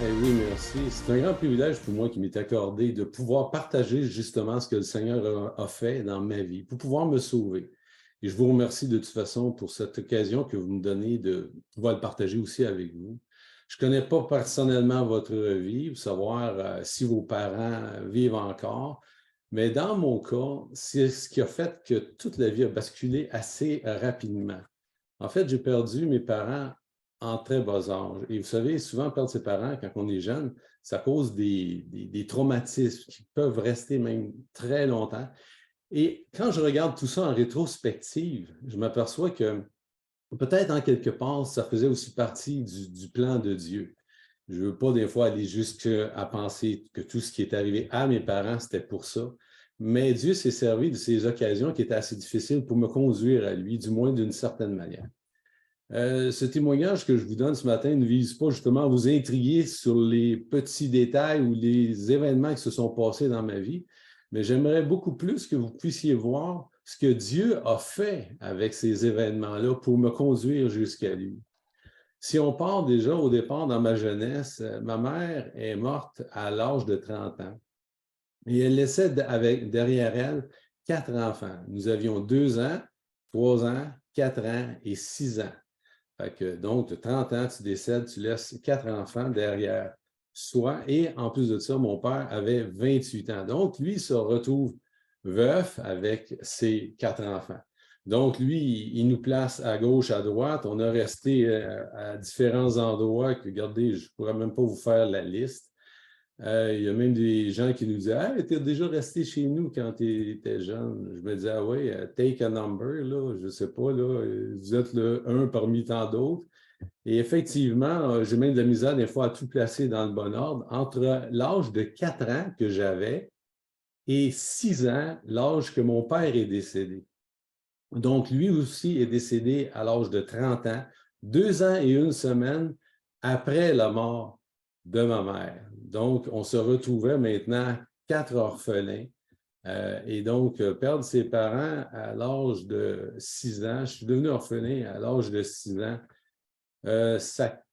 Oui, merci. C'est un grand privilège pour moi qui m'est accordé de pouvoir partager justement ce que le Seigneur a fait dans ma vie, pour pouvoir me sauver. Et je vous remercie de toute façon pour cette occasion que vous me donnez de pouvoir le partager aussi avec vous. Je ne connais pas personnellement votre vie, pour savoir si vos parents vivent encore, mais dans mon cas, c'est ce qui a fait que toute la vie a basculé assez rapidement. En fait, j'ai perdu mes parents en très bas âge. Et vous savez, souvent, perdre ses parents quand on est jeune, ça cause des traumatismes qui peuvent rester même très longtemps. Et quand je regarde tout ça en rétrospective, je m'aperçois que peut-être en quelque part, ça faisait aussi partie du plan de Dieu. Je ne veux pas des fois aller jusqu'à penser que tout ce qui est arrivé à mes parents, c'était pour ça. Mais Dieu s'est servi de ces occasions qui étaient assez difficiles pour me conduire à lui, du moins d'une certaine manière. Ce témoignage que je vous donne ce matin ne vise pas justement à vous intriguer sur les petits détails ou les événements qui se sont passés dans ma vie, mais j'aimerais beaucoup plus que vous puissiez voir ce que Dieu a fait avec ces événements-là pour me conduire jusqu'à lui. Si on part déjà au départ dans ma jeunesse, ma mère est morte à l'âge de 30 ans et elle laissait derrière elle 4 enfants. Nous avions 2 ans, 3 ans, 4 ans et 6 ans. Fait que, donc, de 30 ans, tu décèdes, tu laisses 4 enfants derrière soi. Et en plus de ça, mon père avait 28 ans. Donc, lui, il se retrouve veuf avec ses 4 enfants. Donc, lui, il nous place à gauche, à droite. On a resté à différents endroits que, regardez, je ne pourrais même pas vous faire la liste. Il y a même des gens qui nous disaient hey, tu es déjà resté chez nous quand tu étais jeune. Je me disais ah oui, take a number, là, je ne sais pas, là, vous êtes le un parmi tant d'autres. Et effectivement, j'ai même de la misère des fois à tout placer dans le bon ordre. Entre l'âge de 4 ans que j'avais et 6 ans, l'âge que mon père est décédé. Donc, lui aussi est décédé à l'âge de 30 ans, 2 ans et une semaine après la mort de ma mère. Donc, on se retrouvait maintenant 4 orphelins. Et donc, perdre ses parents à l'âge de 6 ans, je suis devenu orphelin à l'âge de 6 ans,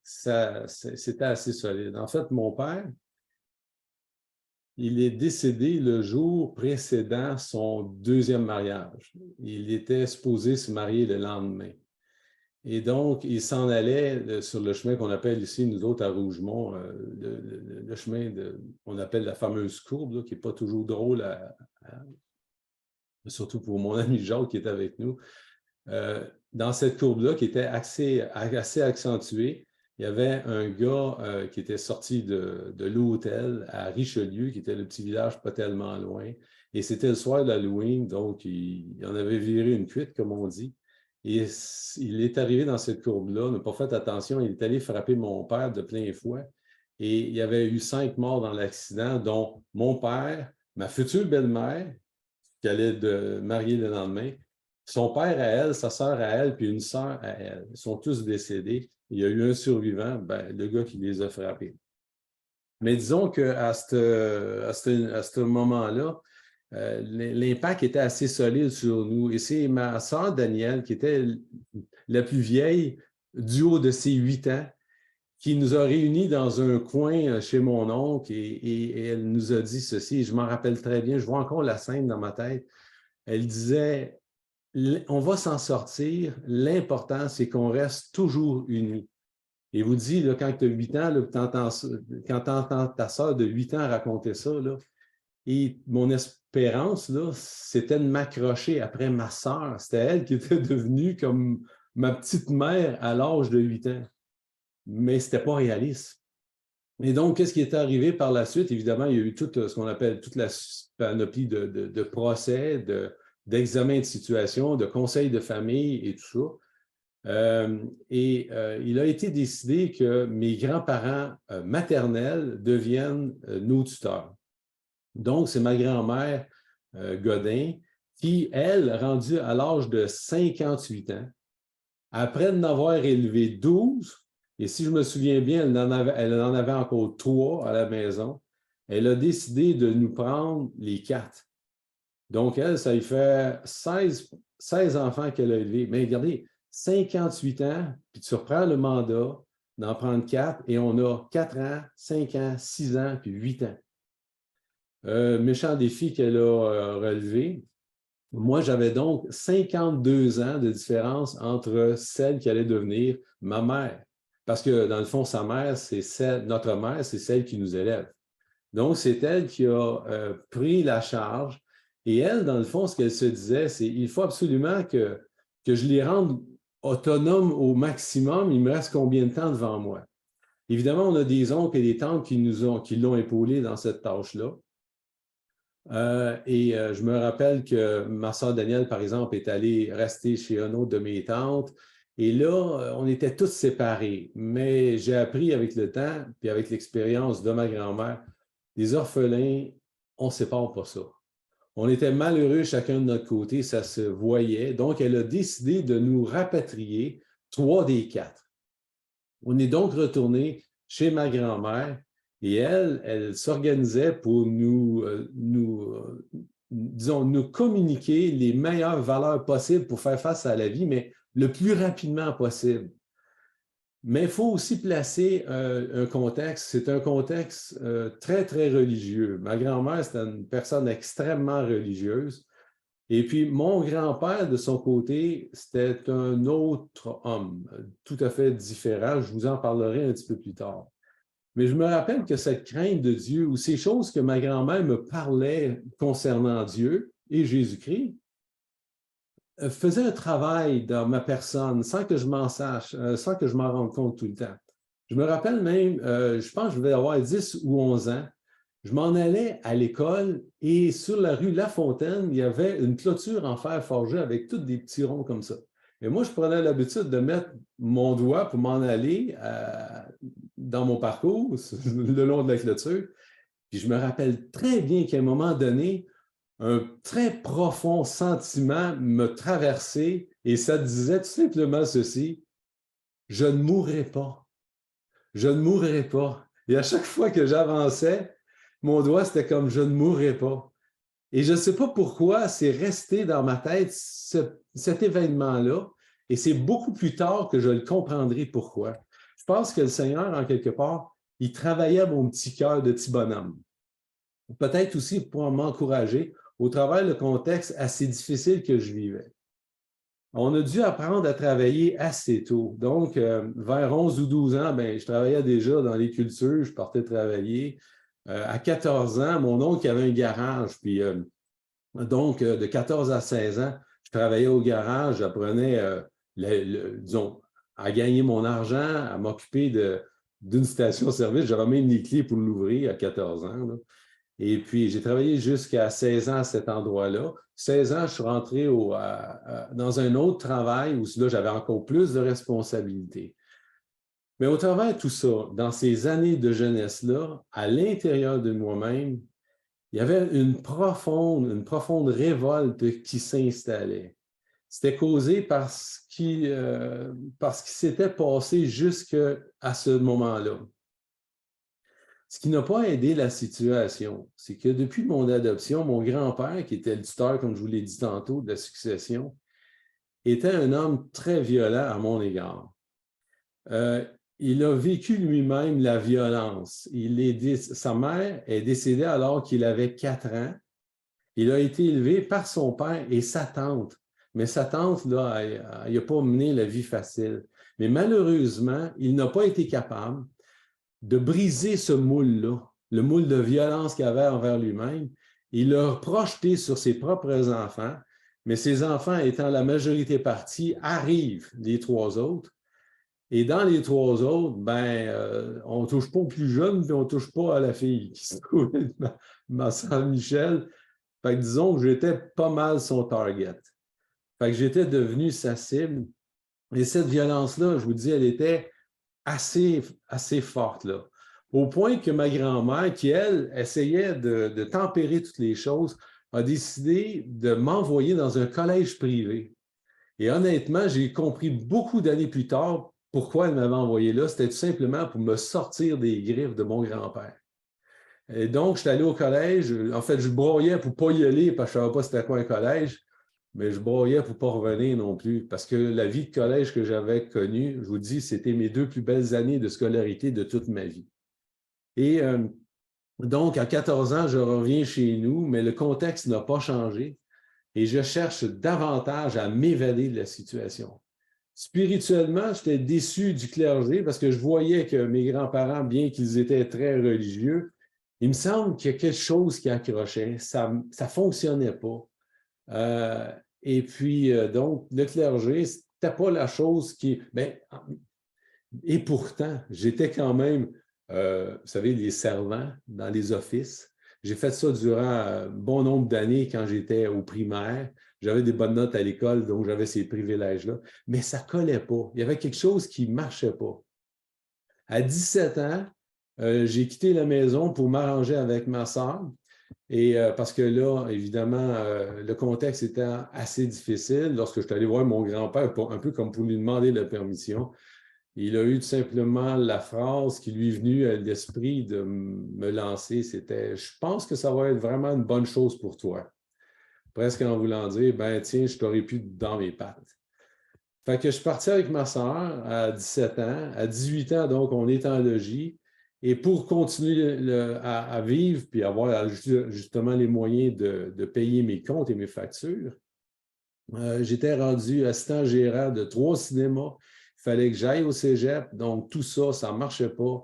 c'était assez solide. En fait, mon père, il est décédé le jour précédent son deuxième mariage. Il était supposé se marier le lendemain. Et donc, il s'en allait sur le chemin qu'on appelle ici, nous autres, à Rougemont, le chemin qu'on appelle la fameuse courbe, là, qui n'est pas toujours drôle, surtout pour mon ami Jacques qui est avec nous. Dans cette courbe-là, qui était assez accentuée, il y avait un gars qui était sorti de l'hôtel à Richelieu, qui était le petit village pas tellement loin. Et c'était le soir d'Halloween, donc il en avait viré une cuite, comme on dit. Et il est arrivé dans cette courbe-là, n'a pas fait attention, il est allé frapper mon père de plein fouet. Et il y avait eu 5 morts dans l'accident, dont mon père, ma future belle-mère, qui allait de marier le lendemain, son père à elle, sa sœur à elle, puis une sœur à elle. Ils sont tous décédés. Il y a eu un survivant, ben, le gars qui les a frappés. Mais disons qu'à ce moment-là, l'impact était assez solide sur nous. Et c'est ma sœur Danielle, qui était la plus vieille, du haut de ses 8 ans, qui nous a réunis dans un coin chez mon oncle et elle nous a dit ceci, je m'en rappelle très bien, je vois encore la scène dans ma tête. Elle disait, on va s'en sortir, l'important, c'est qu'on reste toujours unis. Et vous dit, là, quand tu as 8 ans, là, quand tu entends ta sœur de 8 ans raconter ça, là, et mon espérance, là, c'était de m'accrocher après ma sœur. C'était elle qui était devenue comme ma petite mère à l'âge de 8 ans. Mais ce n'était pas réaliste. Et donc, qu'est-ce qui est arrivé par la suite? Évidemment, il y a eu tout ce qu'on appelle toute la panoplie de procès, d'examens de situation, de conseils de famille et tout ça. Il a été décidé que mes grands-parents maternels deviennent nos tuteurs. Donc, c'est ma grand-mère Godin qui, elle, rendue à l'âge de 58 ans, après en avoir élevé 12, et si je me souviens bien, elle en avait encore 3 à la maison, elle a décidé de nous prendre les 4. Donc, elle, ça lui fait 16 enfants qu'elle a élevés. Mais regardez, 58 ans, puis tu reprends le mandat, d'en prendre 4 et on a 4 ans, 5 ans, 6 ans, puis 8 ans. Méchant défi qu'elle a relevé. Moi, j'avais donc 52 ans de différence entre celle qui allait devenir ma mère. Parce que, dans le fond, sa mère, notre mère, c'est celle qui nous élève. Donc, c'est elle qui a pris la charge. Et elle, dans le fond, ce qu'elle se disait, c'est il faut absolument que je les rende autonomes au maximum. Il me reste combien de temps devant moi? Évidemment, on a des oncles et des tantes qui l'ont épaulé dans cette tâche-là. Je me rappelle que ma soeur Danielle, par exemple, est allée rester chez un autre de mes tantes. Et là, on était tous séparés. Mais j'ai appris avec le temps, puis avec l'expérience de ma grand-mère, les orphelins, on ne sépare pas ça. On était malheureux chacun de notre côté, ça se voyait. Donc, elle a décidé de nous rapatrier 3 des 4. On est donc retourné chez ma grand-mère et elle s'organisait pour disons, nous communiquer les meilleures valeurs possibles pour faire face à la vie, mais le plus rapidement possible. Mais il faut aussi placer un contexte. C'est un contexte très, très religieux. Ma grand-mère, c'était une personne extrêmement religieuse. Et puis, mon grand-père, de son côté, c'était un autre homme, tout à fait différent. Je vous en parlerai un petit peu plus tard. Mais je me rappelle que cette crainte de Dieu ou ces choses que ma grand-mère me parlait concernant Dieu et Jésus-Christ faisait un travail dans ma personne sans que je m'en sache, sans que je m'en rende compte tout le temps. Je me rappelle même, je pense que je devais avoir 10 ou 11 ans, je m'en allais à l'école et sur la rue La Fontaine, il y avait une clôture en fer forgé avec tous des petits ronds comme ça. Et moi, je prenais l'habitude de mettre mon doigt pour m'en aller dans mon parcours le long de la clôture. Puis je me rappelle très bien qu'à un moment donné, un très profond sentiment me traversait et ça disait tout simplement ceci: je ne mourrai pas. Je ne mourrai pas. Et à chaque fois que j'avançais, mon doigt, c'était comme je ne mourrai pas. Et je ne sais pas pourquoi, c'est resté dans ma tête cet événement-là. Et c'est beaucoup plus tard que je le comprendrai pourquoi. Je pense que le Seigneur, en quelque part, il travaillait mon petit cœur de petit bonhomme. Peut-être aussi pour m'encourager au travers le contexte assez difficile que je vivais. On a dû apprendre à travailler assez tôt. Donc, vers 11 ou 12 ans, je travaillais déjà dans les cultures, je partais travailler. À 14 ans, mon oncle avait un garage, puis donc, de 14 à 16 ans, je travaillais au garage, j'apprenais, disons, à gagner mon argent, à m'occuper d'une station-service. J'avais même les clés pour l'ouvrir à 14 ans, là. Et puis, j'ai travaillé jusqu'à 16 ans à cet endroit-là. 16 ans, je suis rentré dans un autre travail où là, j'avais encore plus de responsabilités. Mais au travers de tout ça, dans ces années de jeunesse-là, à l'intérieur de moi-même, il y avait une profonde révolte qui s'installait. C'était causé par ce qui s'était passé jusqu'à ce moment-là. Ce qui n'a pas aidé la situation, c'est que depuis mon adoption, mon grand-père, qui était le tuteur, comme je vous l'ai dit tantôt, de la succession, était un homme très violent à mon égard. Il a vécu lui-même la violence. Sa mère est décédée alors qu'il avait 4 ans. Il a été élevé par son père et sa tante. Mais sa tante, là, il n'a pas mené la vie facile. Mais malheureusement, il n'a pas été capable de briser ce moule-là, le moule de violence qu'il avait envers lui-même. Il l'a projeté sur ses propres enfants, mais ses enfants étant la majorité partie, arrivent les 3 autres. Et dans les 3 autres, on ne touche pas aux plus jeunes, puis on ne touche pas à la fille qui se trouvait ma sœur Michel. Fait que disons que j'étais pas mal son target. Fait que j'étais devenu sa cible. Et cette violence-là, je vous dis, elle était assez forte, là. Au point que ma grand-mère, qui, elle, essayait de tempérer toutes les choses, a décidé de m'envoyer dans un collège privé. Et honnêtement, j'ai compris beaucoup d'années plus tard pourquoi elle m'avait envoyé là. C'était tout simplement pour me sortir des griffes de mon grand-père. Et donc, je suis allé au collège. En fait, je broyais pour ne pas y aller parce que je ne savais pas c'était quoi un collège. mais je broyais pour ne pas revenir non plus, parce que la vie de collège que j'avais connue, je vous dis, c'était mes 2 plus belles années de scolarité de toute ma vie. Et donc, à 14 ans, je reviens chez nous, mais le contexte n'a pas changé et je cherche davantage à m'évader de la situation. Spirituellement, j'étais déçu du clergé parce que je voyais que mes grands-parents, bien qu'ils étaient très religieux, il me semble qu'il y a quelque chose qui accrochait, ça ne fonctionnait pas. Et puis, donc, le clergé, ce n'était pas la chose qui... Ben, et pourtant, j'étais quand même, vous savez, les servants dans les offices. J'ai fait ça durant un bon nombre d'années quand j'étais au primaire. J'avais des bonnes notes à l'école, donc j'avais ces privilèges-là. Mais ça ne collait pas. Il y avait quelque chose qui ne marchait pas. À 17 ans, j'ai quitté la maison pour m'arranger avec ma sœur. Et parce que là, évidemment, le contexte était assez difficile. Lorsque je suis allé voir mon grand-père, un peu comme pour lui demander la permission, il a eu tout simplement la phrase qui lui est venue à l'esprit de me lancer, c'était « Je pense que ça va être vraiment une bonne chose pour toi ». Presque en voulant dire « Ben tiens, je t'aurais pu dans mes pattes ». Fait que je suis parti avec ma sœur à 17 ans. À 18 ans, donc, on est en logis. Et pour continuer à vivre puis avoir justement les moyens de payer mes comptes et mes factures, j'étais rendu assistant gérant de 3 cinémas. Il fallait que j'aille au cégep. Donc, tout ça, ça ne marchait pas.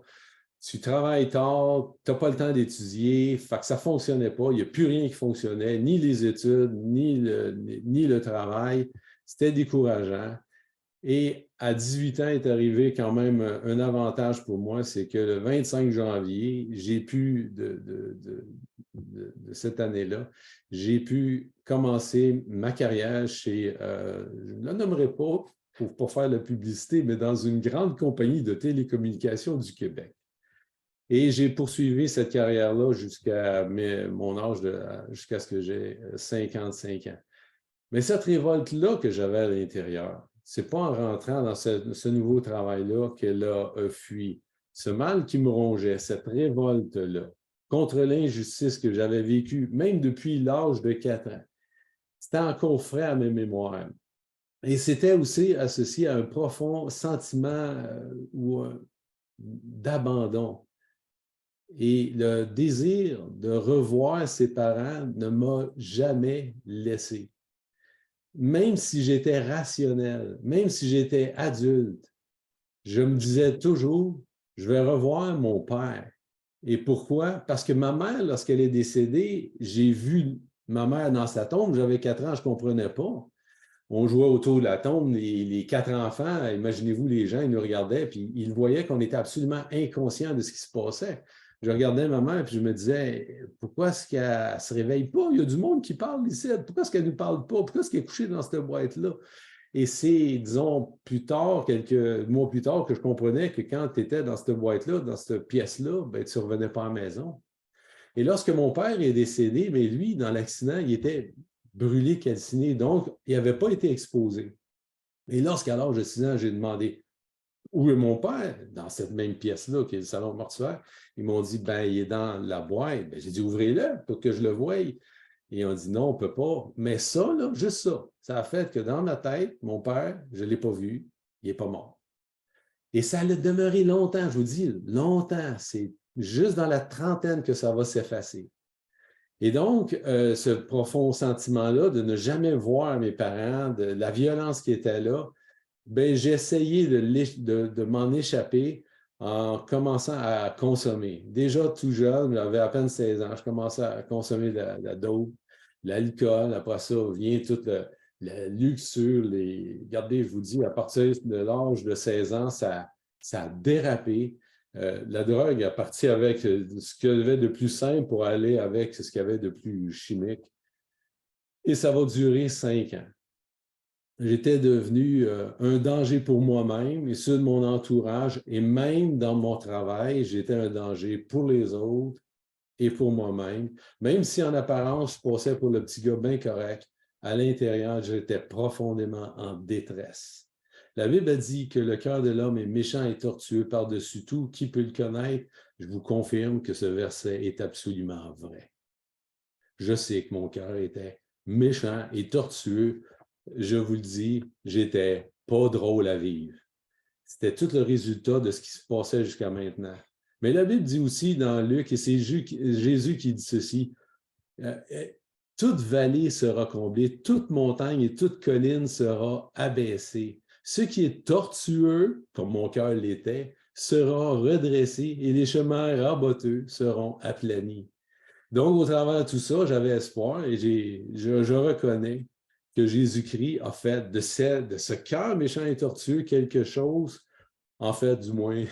Tu travailles tard, tu n'as pas le temps d'étudier. Fait que ça ne fonctionnait pas. Il n'y a plus rien qui fonctionnait, ni les études, ni le travail. C'était décourageant. Et à 18 ans est arrivé quand même un avantage pour moi, c'est que le 25 janvier, j'ai pu, de cette année-là, j'ai pu commencer ma carrière chez, je ne la nommerai pas pour ne pas faire la publicité, mais dans une grande compagnie de télécommunications du Québec. Et j'ai poursuivi cette carrière-là jusqu'à mon âge, jusqu'à ce que j'ai 55 ans. Mais cette révolte-là que j'avais à l'intérieur, ce n'est pas en rentrant dans ce nouveau travail-là qu'elle a fui. Ce mal qui me rongeait, cette révolte-là, contre l'injustice que j'avais vécue, même depuis l'âge de 4 ans, c'était encore frais à mes mémoires. Et c'était aussi associé à un profond sentiment d'abandon. Et le désir de revoir ses parents ne m'a jamais laissé. Même si j'étais rationnel, même si j'étais adulte, je me disais toujours, je vais revoir mon père. Et pourquoi? Parce que ma mère, lorsqu'elle est décédée, j'ai vu ma mère dans sa tombe, j'avais 4 ans, je ne comprenais pas. On jouait autour de la tombe, les 4 enfants, imaginez-vous, les gens, ils nous regardaient, puis ils voyaient qu'on était absolument inconscients de ce qui se passait. Je regardais ma mère, puis je me disais, pourquoi est-ce qu'elle ne se réveille pas? Il y a du monde qui parle ici. Pourquoi est-ce qu'elle ne nous parle pas? Pourquoi est-ce qu'elle est couchée dans cette boîte-là? Et c'est, disons, plus tard, quelques mois plus tard, que je comprenais que quand tu étais dans cette boîte-là, dans cette pièce-là, ben, tu ne revenais pas à la maison. Et lorsque mon père est décédé, bien, lui, dans l'accident, il était brûlé, calciné, donc il n'avait pas été exposé. Et lorsqu'à l'âge de 6 ans, j'ai demandé où est mon père, dans cette même pièce-là, qui est le salon mortuaire, ils m'ont dit, ben, il est dans la boîte. Ben, j'ai dit, ouvrez-le pour que je le voie. Et ils ont dit, non, on ne peut pas. Mais ça, là, juste ça, ça a fait que dans ma tête, mon père, je ne l'ai pas vu, il n'est pas mort. Et ça a demeuré longtemps, je vous dis, longtemps. C'est juste dans la trentaine que ça va s'effacer. Et donc, ce profond sentiment-là de ne jamais voir mes parents, de la violence qui était là, ben, j'ai essayé de m'en échapper en commençant à consommer. Déjà tout jeune, j'avais à peine 16 ans, je commençais à consommer la dope, l'alcool. Après ça, vient toute la luxure. Regardez, je vous dis, à partir de l'âge de 16 ans, ça a dérapé. La drogue a parti avec ce qu'il y avait de plus simple pour aller avec ce qu'il y avait de plus chimique. Et ça va durer 5 ans. J'étais devenu un danger pour moi-même et ceux de mon entourage, et même dans mon travail, j'étais un danger pour les autres et pour moi-même. Même si en apparence, je passais pour le petit gars bien correct, à l'intérieur, j'étais profondément en détresse. La Bible a dit que le cœur de l'homme est méchant et tortueux par-dessus tout. Qui peut le connaître? Je vous confirme que ce verset est absolument vrai. Je sais que mon cœur était méchant et tortueux, je vous le dis, j'étais pas drôle à vivre. C'était tout le résultat de ce qui se passait jusqu'à maintenant. Mais la Bible dit aussi dans Luc, et c'est Jésus qui dit ceci, toute vallée sera comblée, toute montagne et toute colline sera abaissée. Ce qui est tortueux, comme mon cœur l'était, sera redressé et les chemins raboteux seront aplanis. Donc, au travers de tout ça, j'avais espoir et je reconnais que Jésus-Christ a fait de ce cœur méchant et tortueux quelque chose, en fait, du moins,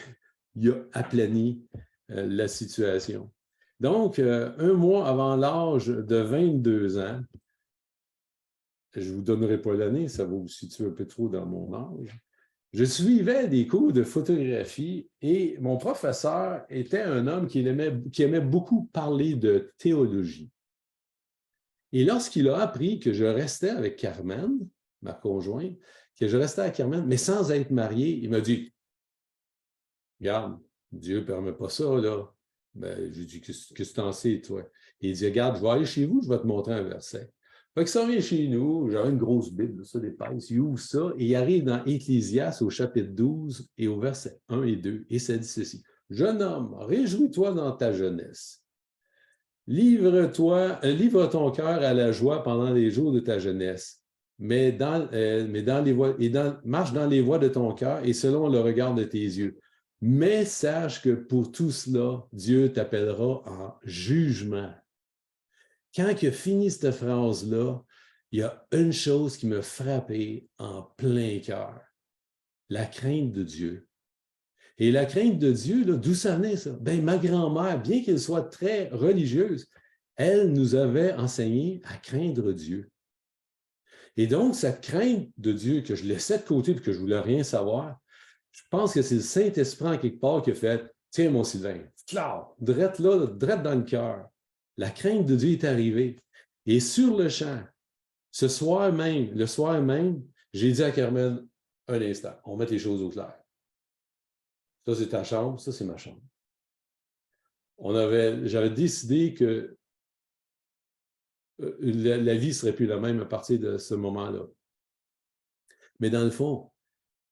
il a aplani la situation. Donc, un mois avant l'âge de 22 ans, je ne vous donnerai pas l'année, ça va vous situer un peu trop dans mon âge, je suivais des cours de photographie et mon professeur était un homme qui aimait beaucoup parler de théologie. Et lorsqu'il a appris que je restais avec Carmen, ma conjointe, que je restais avec Carmen, mais sans être marié, il m'a dit, regarde, Dieu ne permet pas ça, là. Ben, j'ai dit, qu'est-ce que tu en sais, toi? Et il dit, regarde, je vais aller chez vous, je vais te montrer un verset. Fait que ça vient chez nous, j'avais une grosse Bible, ça, d'épaisse, il ouvre ça, et il arrive dans Ecclésiaste au chapitre 12 et au verset 1 et 2, et ça dit ceci. Jeune homme, réjouis-toi dans ta jeunesse. Livre ton cœur à la joie pendant les jours de ta jeunesse, marche dans les voies de ton cœur et selon le regard de tes yeux. Mais sache que pour tout cela, Dieu t'appellera en jugement. Quand il a fini cette phrase-là, il y a une chose qui m'a frappé en plein cœur. La crainte de Dieu. Et la crainte de Dieu, d'où ça venait ça? Ben, ma grand-mère, bien qu'elle soit très religieuse, elle nous avait enseigné à craindre Dieu. Et donc, cette crainte de Dieu que je laissais de côté et que je ne voulais rien savoir, je pense que c'est le Saint-Esprit en quelque part qui a fait « Tiens, mon Sylvain, drette là, drette dans le cœur. » La crainte de Dieu est arrivée. Et sur le champ, le soir même, j'ai dit à Carmen, un instant, on met les choses au clair. Ça, c'est ta chambre, ça, c'est ma chambre. J'avais décidé que la vie ne serait plus la même à partir de ce moment-là. Mais dans le fond,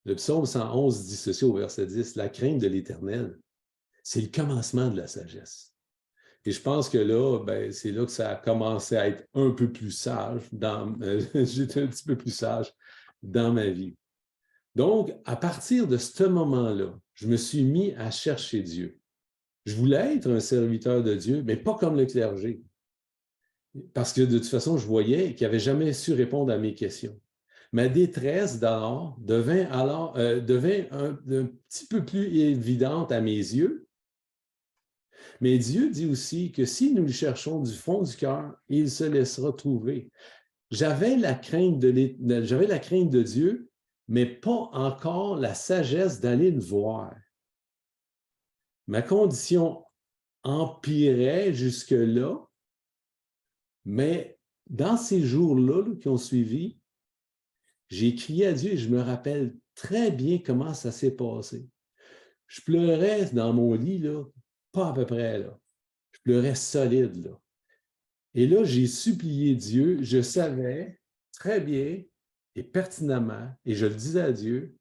le psaume 111 dit ceci au verset 10, la crainte de l'Éternel, c'est le commencement de la sagesse. Et je pense que là, ben, c'est là que ça a commencé à être un peu plus sage. J'étais un petit peu plus sage dans ma vie. Donc, à partir de ce moment-là, je me suis mis à chercher Dieu. Je voulais être un serviteur de Dieu, mais pas comme le clergé. Parce que de toute façon, je voyais qu'il n'avait jamais su répondre à mes questions. Ma détresse d'alors devint un petit peu plus évidente à mes yeux. Mais Dieu dit aussi que si nous le cherchons du fond du cœur, il se laissera trouver. J'avais la crainte de Dieu, mais pas encore la sagesse d'aller le voir. Ma condition empirait jusque-là, mais dans ces jours-là qui ont suivi, j'ai crié à Dieu et je me rappelle très bien comment ça s'est passé. Je pleurais dans mon lit, là, pas à peu près, là. Je pleurais solide, là. Et là, j'ai supplié Dieu, je savais très bien et pertinemment, et je le disais à Dieu,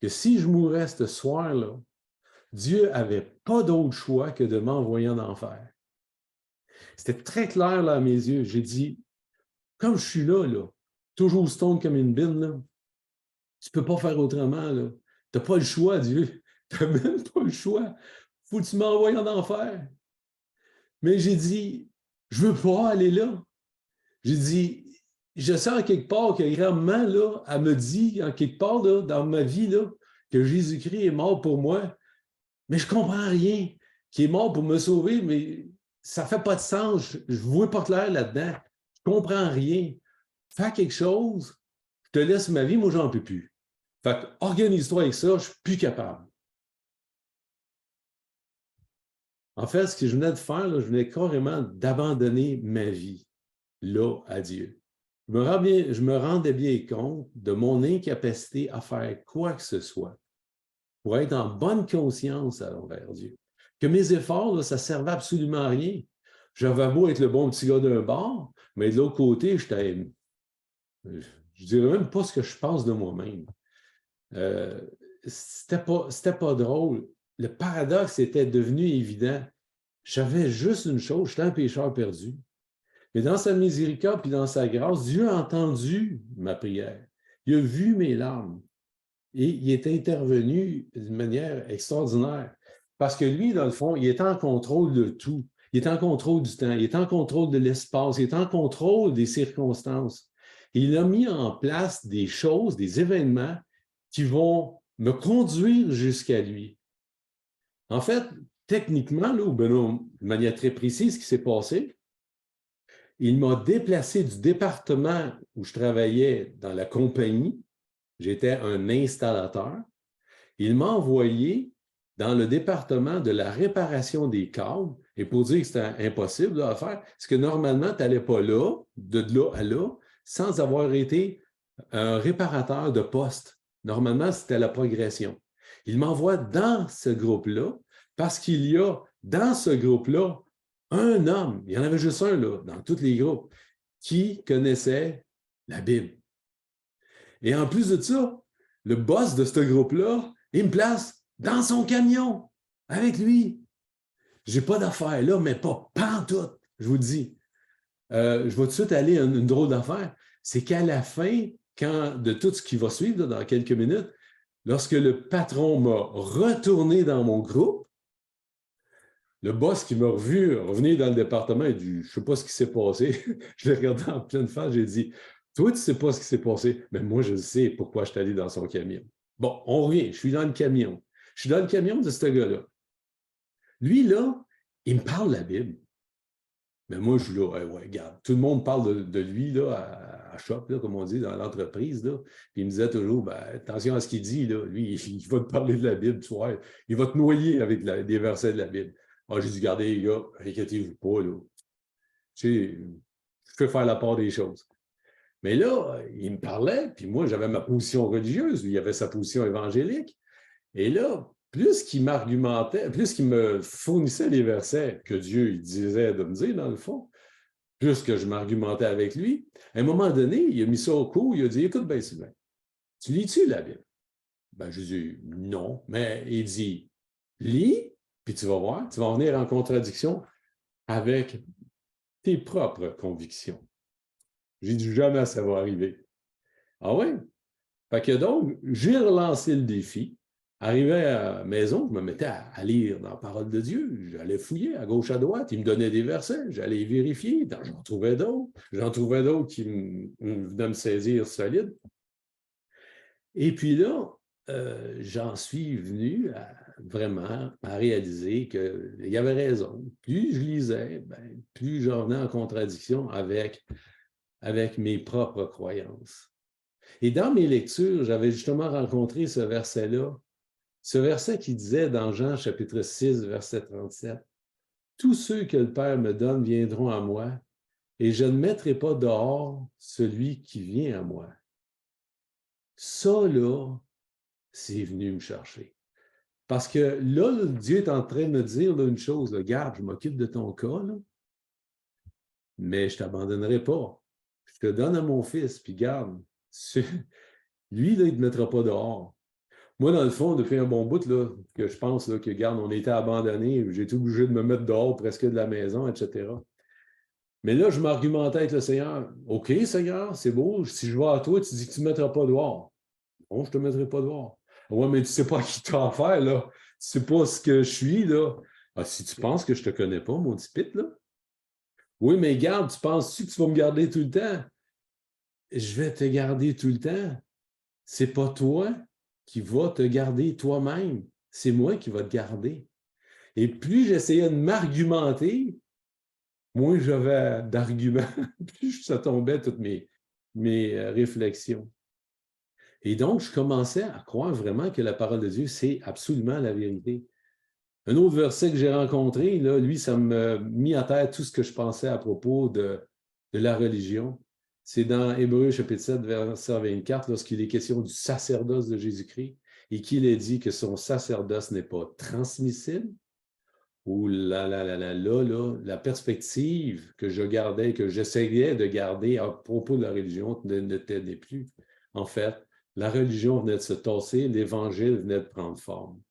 que si je mourais ce soir-là, Dieu n'avait pas d'autre choix que de m'envoyer en enfer. C'était très clair là, à mes yeux. J'ai dit, comme je suis là, toujours stone comme une bine, là, tu ne peux pas faire autrement. Tu n'as pas le choix, Dieu. Tu n'as même pas le choix. Faut que tu m'envoies en enfer. Mais j'ai dit, je ne veux pas aller là. J'ai dit, je sens quelque part que grand-maman, là, elle me dit, en quelque part, là, dans ma vie, là, que Jésus-Christ est mort pour moi, mais je ne comprends rien. Qu'il est mort pour me sauver, mais ça ne fait pas de sens. Je ne vois pas clair là-dedans. Je ne comprends rien. Fais quelque chose, je te laisse ma vie, moi, j'en peux plus. Fait que, organise-toi avec ça, je ne suis plus capable. En fait, ce que je venais de faire, là, je venais carrément d'abandonner ma vie, là, à Dieu. Je me rendais bien compte de mon incapacité à faire quoi que ce soit pour être en bonne conscience envers Dieu. Que mes efforts, là, ça ne servait absolument à rien. J'avais beau être le bon petit gars d'un bar, Mais de l'autre côté, je dirais même pas ce que je pense de moi-même. C'était pas drôle. Le paradoxe était devenu évident. J'avais juste une chose, j'étais un pécheur perdu. Mais dans sa miséricorde et dans sa grâce, Dieu a entendu ma prière. Il a vu mes larmes. Et il est intervenu d'une manière extraordinaire. Parce que lui, dans le fond, il est en contrôle de tout. Il est en contrôle du temps, il est en contrôle de l'espace, il est en contrôle des circonstances. Et il a mis en place des choses, des événements qui vont me conduire jusqu'à lui. En fait, techniquement, là, de manière très précise, ce qui s'est passé, il m'a déplacé du département où je travaillais dans la compagnie. J'étais un installateur. Il m'a envoyé dans le département de la réparation des câbles, et pour dire que c'était impossible à faire, parce que normalement, tu n'allais pas là, de là à là, sans avoir été un réparateur de poste. Normalement, c'était la progression. Il m'envoie dans ce groupe-là, parce qu'il y a dans ce groupe-là un homme, il y en avait juste un là, dans tous les groupes, qui connaissait la Bible. Et en plus de ça, le boss de ce groupe-là, il me place dans son camion avec lui. Je n'ai pas d'affaires là, mais pas pantoute, je vous le dis. Je vais tout de suite aller à une drôle d'affaire. C'est qu'à la fin, de tout ce qui va suivre là, dans quelques minutes, lorsque le patron m'a retourné dans mon groupe, le boss qui m'a revu revenir dans le département, il dit « Je ne sais pas ce qui s'est passé. » Je l'ai regardé en pleine face, j'ai dit « Toi, tu ne sais pas ce qui s'est passé, mais moi, je sais pourquoi je suis allé dans son camion. » Bon, on revient, je suis dans le camion. Je suis dans le camion de ce gars-là. Lui, là, il me parle de la Bible. Mais moi, je suis là, ouais, regarde, tout le monde parle de lui là, à shop, là, comme on dit, dans l'entreprise. Là. Puis il me disait toujours, ben, attention à ce qu'il dit, là. Lui, il va te parler de la Bible, tu vois. Il va te noyer avec des versets de la Bible. Ah, j'ai dit, regardez, les gars, inquiétez-vous pas, là. Tu sais, je peux faire la part des choses. Mais là, il me parlait, puis moi, j'avais ma position religieuse, lui, il avait sa position évangélique. Et là, plus qu'il m'argumentait, plus qu'il me fournissait les versets que Dieu il disait de me dire, dans le fond, plus que je m'argumentais avec lui, à un moment donné, il a mis ça au cou, il a dit, écoute bien, Sylvain, tu lis-tu la Bible? Ben, je dis, non, mais il dit, lis, puis tu vas voir, tu vas en venir en contradiction avec tes propres convictions. J'ai dit, jamais ça va arriver. Ah ouais? Fait que donc, j'ai relancé le défi. Arrivé à la maison, je me mettais à lire dans la parole de Dieu. J'allais fouiller à gauche, à droite. Il me donnait des versets. J'allais vérifier. J'en trouvais d'autres. J'en trouvais d'autres qui venaient me saisir solide. Et puis là, j'en suis venu vraiment à réaliser qu'il y avait raison. Plus je lisais, ben, plus je revenais en contradiction avec mes propres croyances. Et dans mes lectures, j'avais justement rencontré ce verset-là, ce verset qui disait dans Jean chapitre 6, verset 37, « Tous ceux que le Père me donne viendront à moi, et je ne mettrai pas dehors celui qui vient à moi. » Ça, là, c'est venu me chercher. Parce que là, Dieu est en train de me dire là, une chose, regarde, je m'occupe de ton cas, là, mais je ne t'abandonnerai pas. Je te donne à mon fils, puis garde, lui, là, il ne te mettra pas dehors. Moi, dans le fond, depuis un bon bout, là, que je pense là, que, regarde, on était abandonnés, j'ai été obligé de me mettre dehors presque de la maison, etc. Mais là, je m'argumentais avec le Seigneur. OK, Seigneur, c'est beau, si je vais à toi, tu dis que tu ne me mettras pas dehors. Bon, je ne te mettrai pas dehors. Ouais, mais tu ne sais pas qui t'as affaire, là. Tu ne sais pas ce que je suis, là. Ah, si tu penses que je ne te connais pas, mon petit pit, là. Oui, mais garde, tu penses-tu que tu vas me garder tout le temps? Je vais te garder tout le temps. C'est pas toi qui vas te garder toi-même. C'est moi qui va te garder. Et plus j'essayais de m'argumenter, moins j'avais d'arguments, plus ça tombait toutes mes réflexions. Et donc, je commençais à croire vraiment que la parole de Dieu, c'est absolument la vérité. Un autre verset que j'ai rencontré, là, lui, ça m'a mis à terre tout ce que je pensais à propos de la religion. C'est dans Hébreux chapitre 7, verset 24, lorsqu'il est question du sacerdoce de Jésus-Christ et qu'il est dit que son sacerdoce n'est pas transmissible, où la perspective que je gardais, que j'essayais de garder à propos de la religion ne tenait plus. En fait, la religion venait de se tasser, l'Évangile venait de prendre forme.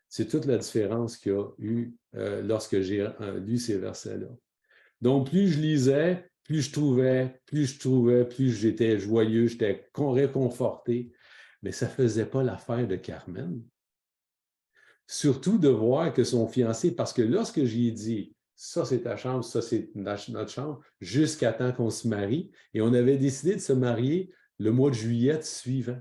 C'est toute la différence qu'il y a eu lorsque j'ai lu ces versets-là. Donc, plus je lisais, plus j'étais joyeux, j'étais réconforté. Mais ça ne faisait pas l'affaire de Carmen. Surtout de voir que son fiancé, parce que lorsque j'y ai dit, ça c'est ta chambre, ça c'est notre chambre, jusqu'à temps qu'on se marie, et on avait décidé de se marier le mois de juillet suivant.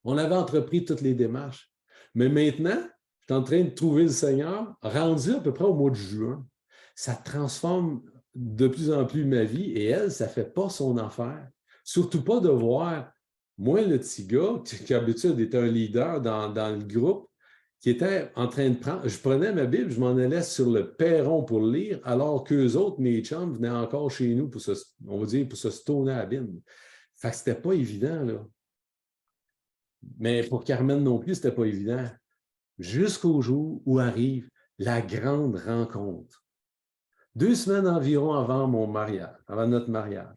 On avait entrepris toutes les démarches. Mais maintenant, je suis en train de trouver le Seigneur, rendu à peu près au mois de juin. Ça transforme de plus en plus ma vie et elle, ça ne fait pas son affaire. Surtout pas de voir, moi, le petit gars, qui d'habitude était un leader dans le groupe, qui était en train de prendre, je prenais ma Bible, je m'en allais sur le perron pour lire, alors qu'eux autres, mes chums, venaient encore chez nous pour on va dire, pour se stoner à la Bible. Fait que c'était pas évident, là. Mais pour Carmen non plus, c'était pas évident. Jusqu'au jour où arrive la grande rencontre. 2 semaines environ avant mon mariage, avant notre mariage,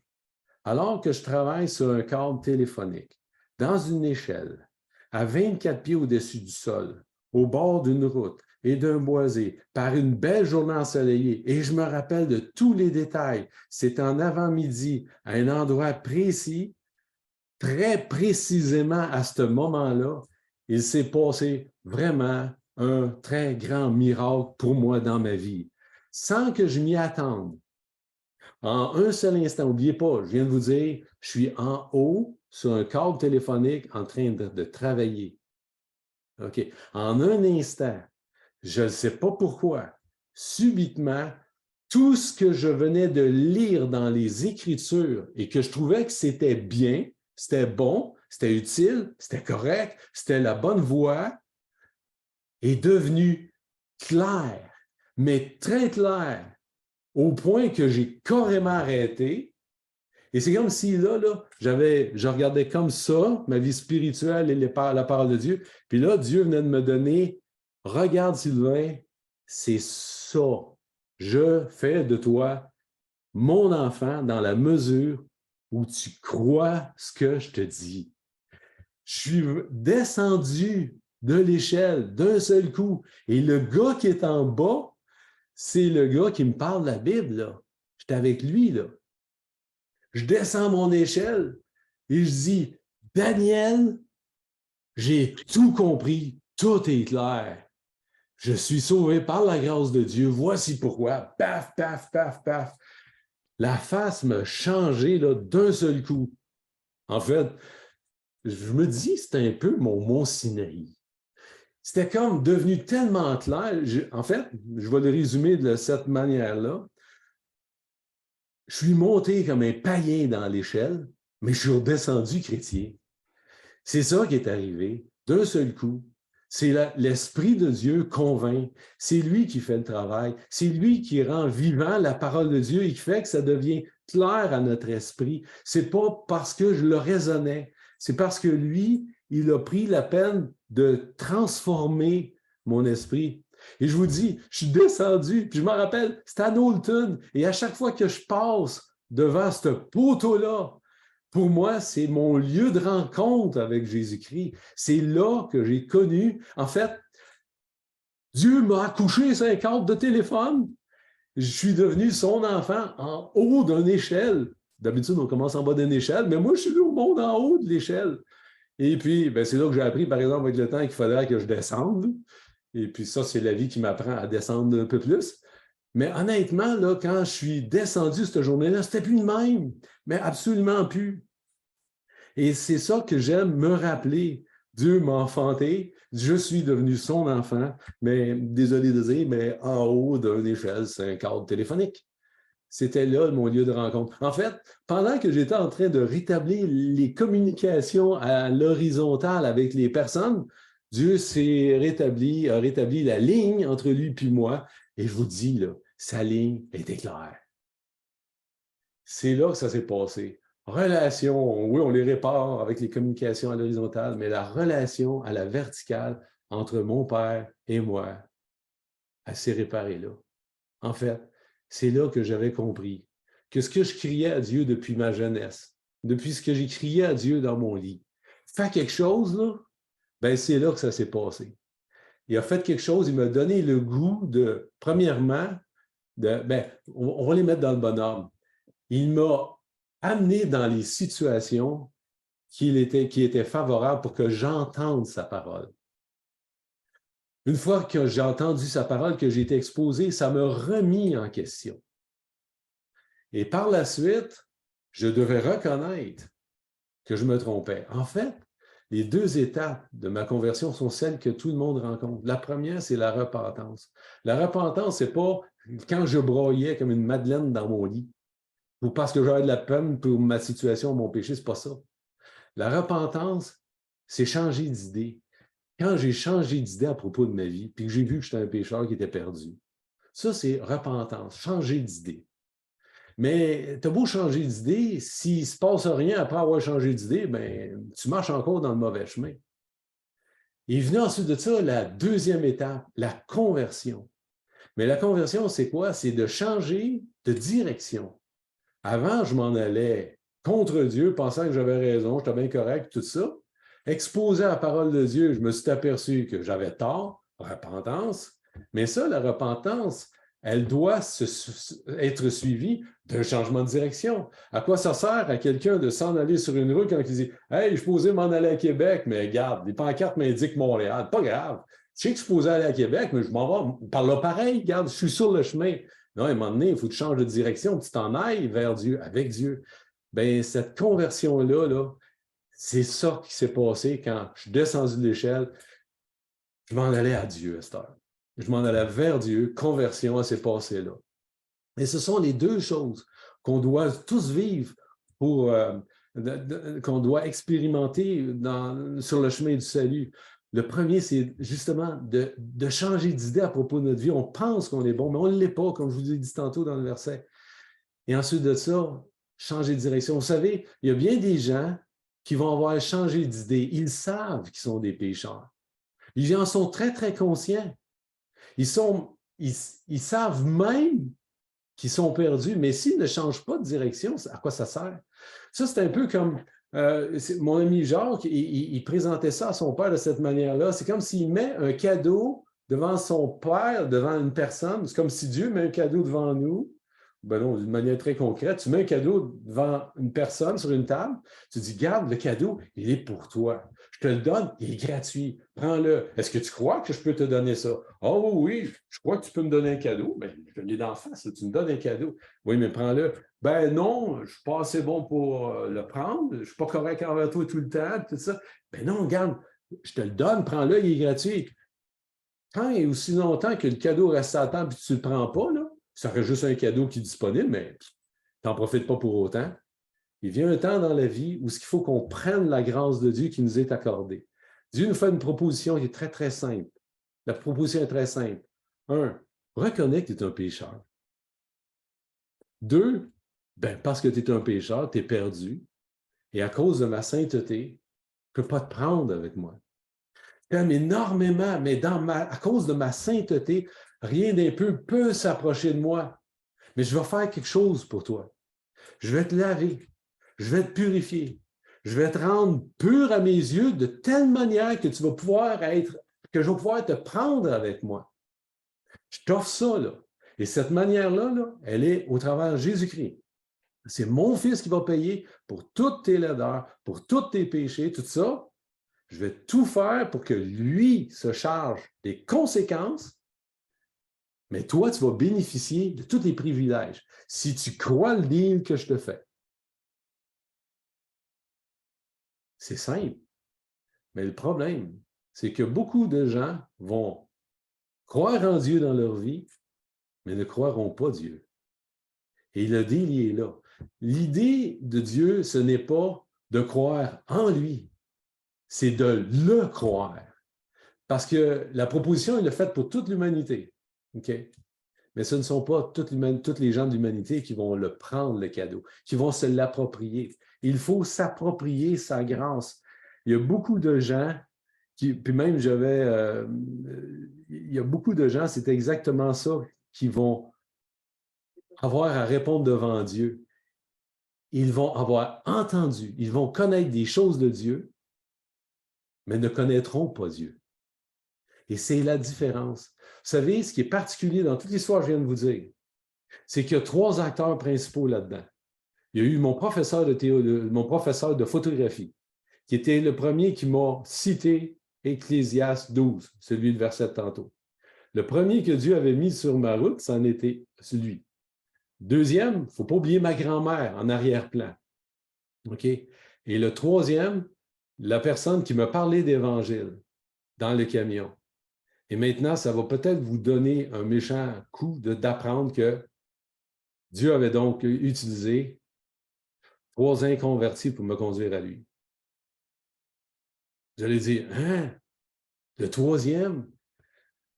alors que je travaille sur un câble téléphonique, dans une échelle, à 24 pieds au-dessus du sol, au bord d'une route et d'un boisé, par une belle journée ensoleillée, et je me rappelle de tous les détails. C'est en avant-midi, à un endroit précis, très précisément à ce moment-là, il s'est passé vraiment un très grand miracle pour moi dans ma vie, sans que je m'y attende. En un seul instant, n'oubliez pas, je viens de vous dire, je suis en haut sur un câble téléphonique en train de travailler. OK. En un instant, je ne sais pas pourquoi, subitement, tout ce que je venais de lire dans les Écritures et que je trouvais que c'était bien, c'était bon, c'était utile, c'était correct, c'était la bonne voie, est devenu clair, mais très clair, au point que j'ai carrément arrêté. Et c'est comme si là, je regardais comme ça ma vie spirituelle et la parole de Dieu. Puis là, Dieu venait de me donner, regarde Sylvain, c'est ça. Je fais de toi mon enfant dans la mesure où tu crois ce que je te dis. Je suis descendu de l'échelle d'un seul coup. Et le gars qui est en bas, c'est le gars qui me parle de la Bible, là. J'étais avec lui, là. Je descends mon échelle et je dis, Daniel, j'ai tout compris, tout est clair. Je suis sauvé par la grâce de Dieu. Voici pourquoi. Paf, paf, paf, paf. La face m'a changé d'un seul coup. En fait, je me dis, c'est un peu mon Mont Sinaï. C'était comme devenu tellement clair. En fait, je vais le résumer de cette manière-là. Je suis monté comme un païen dans l'échelle, mais je suis redescendu chrétien. C'est ça qui est arrivé d'un seul coup. C'est l'Esprit de Dieu convainc. C'est lui qui fait le travail. C'est lui qui rend vivant la parole de Dieu et qui fait que ça devient clair à notre esprit. C'est pas parce que je le raisonnais. C'est parce que lui, il a pris la peine de transformer mon esprit. Et je vous dis, je suis descendu, puis je me rappelle, c'était à Knowlton, et à chaque fois que je passe devant ce poteau-là, pour moi, c'est mon lieu de rencontre avec Jésus-Christ. C'est là que j'ai connu. En fait, Dieu m'a accouché 50 de téléphone. Je suis devenu son enfant en haut d'une échelle. D'habitude, on commence en bas d'une échelle, mais moi, je suis au monde en haut de l'échelle. Et puis, c'est là que j'ai appris, par exemple, avec le temps, qu'il faudrait que je descende. Et puis ça, c'est la vie qui m'apprend à descendre un peu plus. Mais honnêtement, là, quand je suis descendu cette journée-là, c'était plus le même, mais absolument plus. Et c'est ça que j'aime me rappeler. Dieu m'a enfanté, je suis devenu son enfant, mais désolé de dire, mais en haut d'une échelle, c'est un cadre téléphonique. C'était là mon lieu de rencontre. En fait, pendant que j'étais en train de rétablir les communications à l'horizontale avec les personnes, Dieu a rétabli la ligne entre lui et moi. Et je vous dis, là, sa ligne était claire. C'est là que ça s'est passé. Relation, oui, on les répare avec les communications à l'horizontale, mais la relation à la verticale entre mon père et moi elle s'est réparée là. En fait, c'est là que j'avais compris que ce que je criais à Dieu depuis ma jeunesse, depuis ce que j'ai crié à Dieu dans mon lit, fais quelque chose, là, ben c'est là que ça s'est passé. Il a fait quelque chose, il m'a donné le goût de, premièrement, on va les mettre dans le bon ordre. Il m'a amené dans les situations qui étaient favorables pour que j'entende sa parole. Une fois que j'ai entendu sa parole, que j'ai été exposé, ça m'a remis en question. Et par la suite, je devais reconnaître que je me trompais. En fait, les deux étapes de ma conversion sont celles que tout le monde rencontre. La première, c'est la repentance. La repentance, c'est pas quand je broyais comme une madeleine dans mon lit, ou parce que j'avais de la peine pour ma situation, mon péché, c'est pas ça. La repentance, c'est changer d'idée. Quand j'ai changé d'idée à propos de ma vie, puis que j'ai vu que j'étais un pécheur qui était perdu, ça, c'est repentance, changer d'idée. Mais tu as beau changer d'idée, s'il ne se passe rien après avoir changé d'idée, ben, tu marches encore dans le mauvais chemin. Il est venu ensuite de ça la deuxième étape, la conversion. Mais la conversion, c'est quoi? C'est de changer de direction. Avant, je m'en allais contre Dieu, pensant que j'avais raison, j'étais bien correct, tout ça. Exposé à la parole de Dieu, je me suis aperçu que j'avais tort, repentance. Mais ça, la repentance, elle doit être suivie d'un changement de direction. À quoi ça sert à quelqu'un de s'en aller sur une route quand il dit « Hey, je suis posé m'en aller à Québec, mais regarde, les pancartes m'indiquent Montréal. Pas grave. Je sais que je suis posé aller à Québec, mais je m'en vais par là pareil. Regarde, je suis sur le chemin. » Non, à un moment donné, il faut que tu changes de direction, que tu t'en ailles vers Dieu, avec Dieu. Bien, cette conversion-là, là, c'est ça qui s'est passé quand je suis descendu de l'échelle. Je m'en allais à Dieu, Esther. Je m'en allais vers Dieu. Conversion, elle s'est passée là. Et ce sont les deux choses qu'on doit tous vivre pour qu'on doit expérimenter sur le chemin du salut. Le premier, c'est justement de changer d'idée à propos de notre vie. On pense qu'on est bon, mais on ne l'est pas, comme je vous ai dit tantôt dans le verset. Et ensuite de ça, changer de direction. Vous savez, il y a bien des gens qui vont avoir changé d'idée. Ils savent qu'ils sont des pécheurs. Ils en sont très, très conscients. Ils savent même qu'ils sont perdus, mais s'ils ne changent pas de direction, à quoi ça sert? Ça, c'est un peu comme mon ami Jacques, il présentait ça à son père de cette manière-là. C'est comme s'il met un cadeau devant son père, devant une personne. C'est comme si Dieu met un cadeau devant nous. Ben non, d'une manière très concrète, tu mets un cadeau devant une personne sur une table, tu dis, garde, le cadeau, il est pour toi. Je te le donne, il est gratuit. Prends-le. Est-ce que tu crois que je peux te donner ça? Oh oui, je crois que tu peux me donner un cadeau. Ben, je l'ai d'en face, tu me donnes un cadeau. Oui, mais prends-le. Ben non, je ne suis pas assez bon pour le prendre. Je ne suis pas correct envers toi tout le temps, tout ça. Ben non, regarde, je te le donne, prends-le, il est gratuit. Tant et aussi longtemps que le cadeau reste à table et que tu ne le prends pas, là, ça serait juste un cadeau qui est disponible, mais tu n'en profites pas pour autant. Il vient un temps dans la vie où il faut qu'on prenne la grâce de Dieu qui nous est accordée. Dieu nous fait une proposition qui est très, très simple. La proposition est très simple. 1, reconnais que tu es un pécheur. 2, ben, parce que tu es un pécheur, tu es perdu. Et à cause de ma sainteté, je ne peux pas te prendre avec moi. J'aime énormément, mais à cause de ma sainteté, rien d'un peu peut s'approcher de moi. Mais je vais faire quelque chose pour toi. Je vais te laver. Je vais te purifier. Je vais te rendre pur à mes yeux de telle manière que tu vas pouvoir que je vais pouvoir te prendre avec moi. Je t'offre ça, là. Et cette manière-là, là, elle est au travers de Jésus-Christ. C'est mon Fils qui va payer pour toutes tes laideurs, pour tous tes péchés, tout ça. Je vais tout faire pour que lui se charge des conséquences, mais toi, tu vas bénéficier de tous les privilèges si tu crois le deal que je te fais. C'est simple. Mais le problème, c'est que beaucoup de gens vont croire en Dieu dans leur vie, mais ne croiront pas Dieu. Et le deal, il est là. L'idée de Dieu, ce n'est pas de croire en lui, c'est de le croire. Parce que la proposition, elle est faite pour toute l'humanité. OK? Mais ce ne sont pas toutes les gens de l'humanité qui vont le prendre, le cadeau, qui vont se l'approprier. Il faut s'approprier sa grâce. Il y a beaucoup de gens Puis même, il y a beaucoup de gens, c'est exactement ça, qui vont avoir à répondre devant Dieu. Ils vont avoir entendu, ils vont connaître des choses de Dieu, mais ne connaîtront pas Dieu. Et c'est la différence. Vous savez, ce qui est particulier dans toute l'histoire que je viens de vous dire, c'est qu'il y a 3 acteurs principaux là-dedans. Il y a eu mon professeur de photographie, qui était le premier qui m'a cité Ecclésiaste 12, celui de verset tantôt. Le premier que Dieu avait mis sur ma route, c'en était celui. Deuxième, il ne faut pas oublier ma grand-mère en arrière-plan. OK? Et le troisième, la personne qui m'a parlé d'Évangile dans le camion. Et maintenant, ça va peut-être vous donner un méchant coup d'apprendre que Dieu avait donc utilisé 3 inconvertis pour me conduire à lui. Vous allez dire, hein? Le troisième?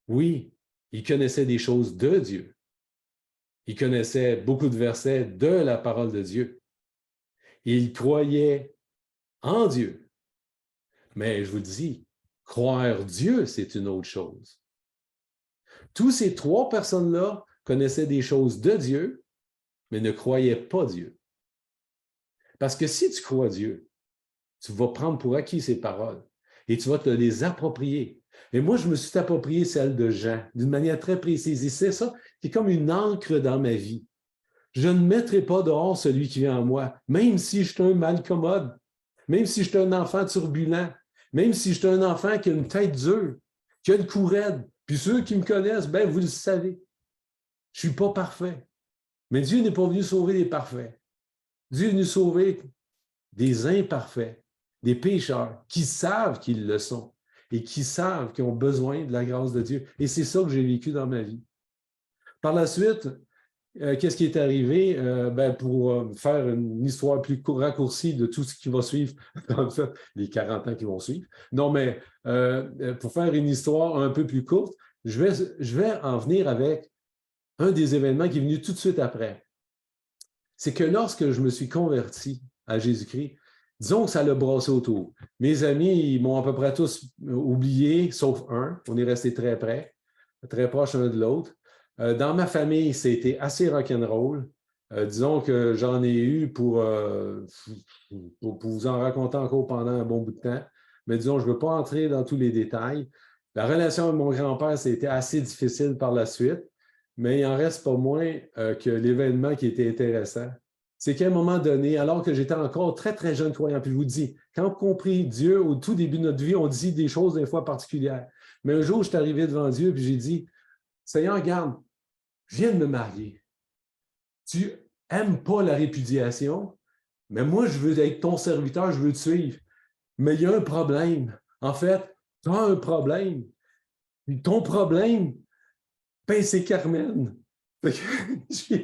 Oui, il connaissait des choses de Dieu. Il connaissait beaucoup de versets de la parole de Dieu. Il croyait en Dieu. Mais je vous dis, croire Dieu, c'est une autre chose. Tous ces 3 personnes-là connaissaient des choses de Dieu, mais ne croyaient pas Dieu. Parce que si tu crois Dieu, tu vas prendre pour acquis ses paroles et tu vas te les approprier. Et moi, je me suis approprié celle de Jean d'une manière très précise. Et c'est ça qui est comme une encre dans ma vie. Je ne mettrai pas dehors celui qui vient en moi, même si je suis un malcommode, même si je suis un enfant turbulent, même si je suis un enfant qui a une tête dure, qui a le cou raide. Puis ceux qui me connaissent, ben vous le savez. Je ne suis pas parfait. Mais Dieu n'est pas venu sauver les parfaits. Dieu est venu sauver des imparfaits, des pécheurs qui savent qu'ils le sont et qui savent qu'ils ont besoin de la grâce de Dieu. Et c'est ça que j'ai vécu dans ma vie. Par la suite, qu'est-ce qui est arrivé? Pour faire une histoire plus raccourcie de tout ce qui va suivre, en fait, les 40 ans qui vont suivre. Non, mais pour faire une histoire un peu plus courte, je vais en venir avec un des événements qui est venu tout de suite après. C'est que lorsque je me suis converti à Jésus-Christ, disons que ça l'a brassé autour. Mes amis, ils m'ont à peu près tous oublié, sauf un. On est restés très près, très proches l'un de l'autre. Dans ma famille, c'était assez rock'n'roll. Disons que j'en ai eu pour vous en raconter encore pendant un bon bout de temps. Mais disons, je ne veux pas entrer dans tous les détails. La relation avec mon grand-père, c'était assez difficile par la suite. Mais il n'en reste pas moins que l'événement qui était intéressant. C'est qu'à un moment donné, alors que j'étais encore très, très jeune croyant, puis je vous dis, quand on comprit Dieu au tout début de notre vie, on dit des choses des fois particulières. Mais un jour, je suis arrivé devant Dieu, puis j'ai dit, Seigneur, regarde, je viens de me marier. Tu n'aimes pas la répudiation, mais moi, je veux être ton serviteur, je veux te suivre. Mais il y a un problème. En fait, tu as un problème. Ton problème, ben, c'est Carmen. J'ai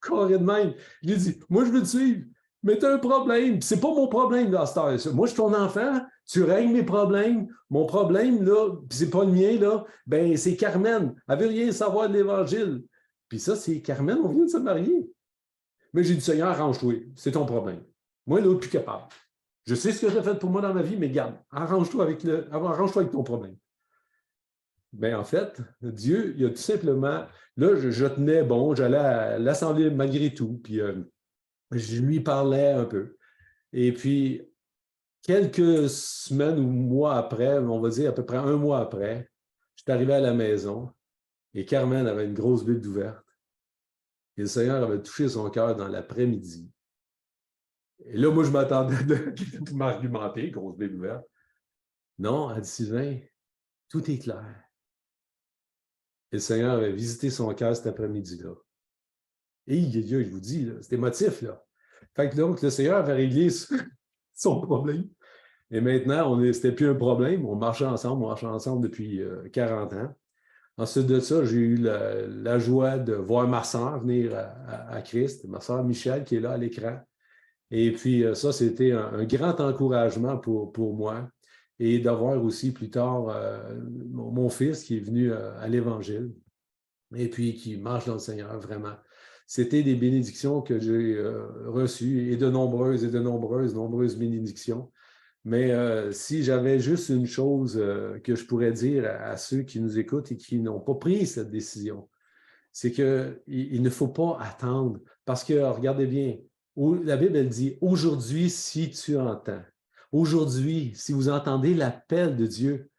carré de même. J'ai dit, moi, je veux te suivre, mais tu as un problème. C'est pas mon problème, là, moi, je suis ton enfant, tu règles mes problèmes. Mon problème, là, puis c'est pas le mien, là, ben, c'est Carmen. Elle veut rien savoir de l'Évangile. Puis ça, c'est Carmen, on vient de se marier. Mais j'ai dit, Seigneur, arrange-toi, c'est ton problème. Moi, l'autre, plus capable. Je sais ce que tu as fait pour moi dans ma vie, mais garde, arrange-toi avec ton problème. Bien, en fait, Dieu, il a tout simplement, là, je tenais bon, j'allais à l'Assemblée malgré tout, puis je lui parlais un peu. Et puis, quelques semaines ou mois après, on va dire à peu près un mois après, je suis arrivé à la maison et Carmen avait une grosse Bible ouverte. Et le Seigneur avait touché son cœur dans l'après-midi. Et là, moi, je m'attendais pour m'argumenter, grosse Bible ouverte. Non, elle dit, Sylvain, tout est clair. Et le Seigneur avait visité son cœur cet après-midi-là. Et je vous dis, c'est émotif, là. Fait que donc, le Seigneur avait réglé son problème. Et maintenant, c'était plus un problème. On marche ensemble depuis 40 ans. Ensuite de ça, j'ai eu la joie de voir ma soeur venir à Christ, ma soeur Michel, qui est là à l'écran. Et puis, ça, c'était un grand encouragement pour moi. Et d'avoir aussi plus tard mon fils qui est venu à l'Évangile et puis qui marche dans le Seigneur, vraiment. C'était des bénédictions que j'ai reçues et de nombreuses bénédictions. Mais si j'avais juste une chose que je pourrais dire à ceux qui nous écoutent et qui n'ont pas pris cette décision, c'est qu'il ne faut pas attendre. Parce que, regardez bien, la Bible, elle dit, aujourd'hui, si tu entends, aujourd'hui, si vous entendez l'appel de Dieu,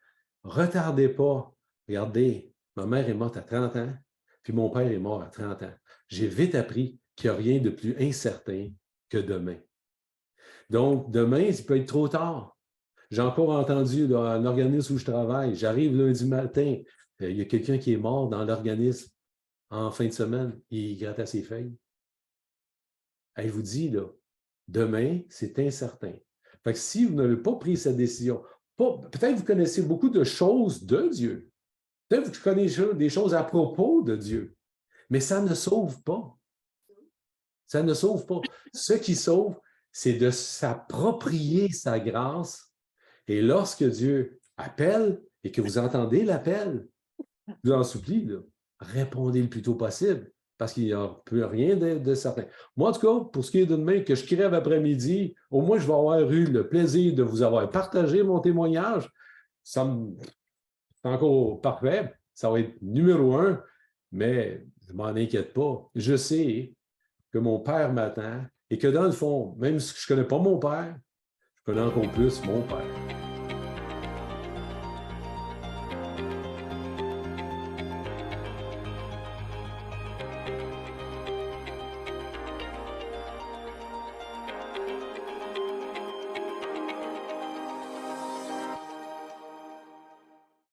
retardez pas. Regardez, ma mère est morte à 30 ans, puis mon père est mort à 30 ans. J'ai vite appris qu'il n'y a rien de plus incertain que demain. Donc, demain, il peut être trop tard. J'ai encore entendu dans un organisme où je travaille, j'arrive lundi matin, il y a quelqu'un qui est mort dans l'organisme en fin de semaine, il grattait ses feuilles. Elle vous dit, là, demain, c'est incertain. Fait que si vous n'avez pas pris cette décision, peut-être que vous connaissez beaucoup de choses de Dieu. Peut-être que vous connaissez des choses à propos de Dieu. Mais ça ne sauve pas. Ça ne sauve pas. Ce qui sauve, c'est de s'approprier sa grâce. Et lorsque Dieu appelle et que vous entendez l'appel, je vous en supplie, là, répondez le plus tôt possible, parce qu'il n'y a plus rien de certain. Moi, en tout cas, pour ce qui est de demain, que je crève après-midi, au moins, je vais avoir eu le plaisir de vous avoir partagé mon témoignage. C'est encore parfait. Ça va être numéro 1, mais je ne m'en inquiète pas. Je sais que mon père m'attend et que dans le fond, même si je ne connais pas mon père, je connais encore plus mon père.